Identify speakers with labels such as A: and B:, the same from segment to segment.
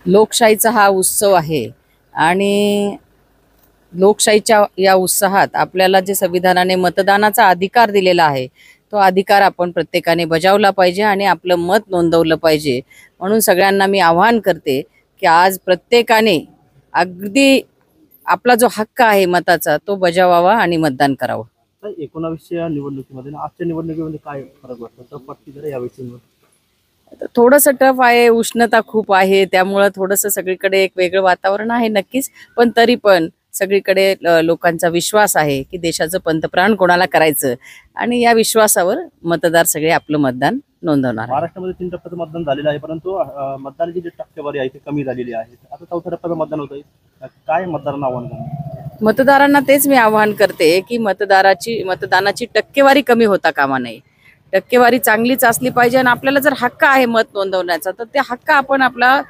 A: लोकशाहीचा हा उत्सव आहे आणि लोकशाहीच्या या उत्साहात आपल्याला जे संविधानाने मतदानाचा अधिकार दिलेला आहे तो अधिकार आपण प्रत्येकाने बजावला पाहिजे आणि आपलं मत नोंदवलं पाहिजे। म्हणून सगळ्यांना मी आवाहन करते की आज प्रत्येकाने अगदी आपला जो हक्क आहे मताचा तो बजावावा आणि मतदान करावं।
B: 19 निवडणुकीमध्ये आजच्या निवडणुकीमध्ये काय फरक वाटतो? टफ वाटते जरा यावेळी?
A: थोडंसं टफ आहे, उष्णता खूप आहे, त्यामुळे थोडंसं सगळीकडे एक वेगळं वातावरण आहे नक्कीच, पण तरी पण सगळीकडे लोकांचा विश्वास आहे की देशाचं पंतप्रधान कोणाला करायचं आणि या विश्वासावर मतदार सगळे आपलं मतदान नोंदवणार।
B: महाराष्ट्रामध्ये 3 टप्प्याचं मतदान झालेलं आहे, परंतु मतदानाची जी टक्केवारी आहे ती कमी झालेली आहे। आता 4थ्या टप्प्याचं मतदान होत आहे, काय मतदारांना आव्हान करणार?
A: मतदारांना तेच मी आवाहन करते की मतदानाची टक्केवारी कमी होता कामा नये। टक्केवारी चांगलीच असली पाहिजे आणि आपल्याला जर हक्क आहे मत नोंदवण्याचा तर ते हक्क आपण आपला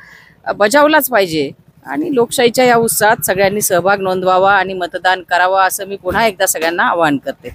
A: बजावलाच पाहिजे आणि लोकशाहीच्या या उत्सवात सगळ्यांनी सहभाग नोंदवावा आणि मतदान करावा असं मी पुन्हा एकदा सगळ्यांना आवाहन करते।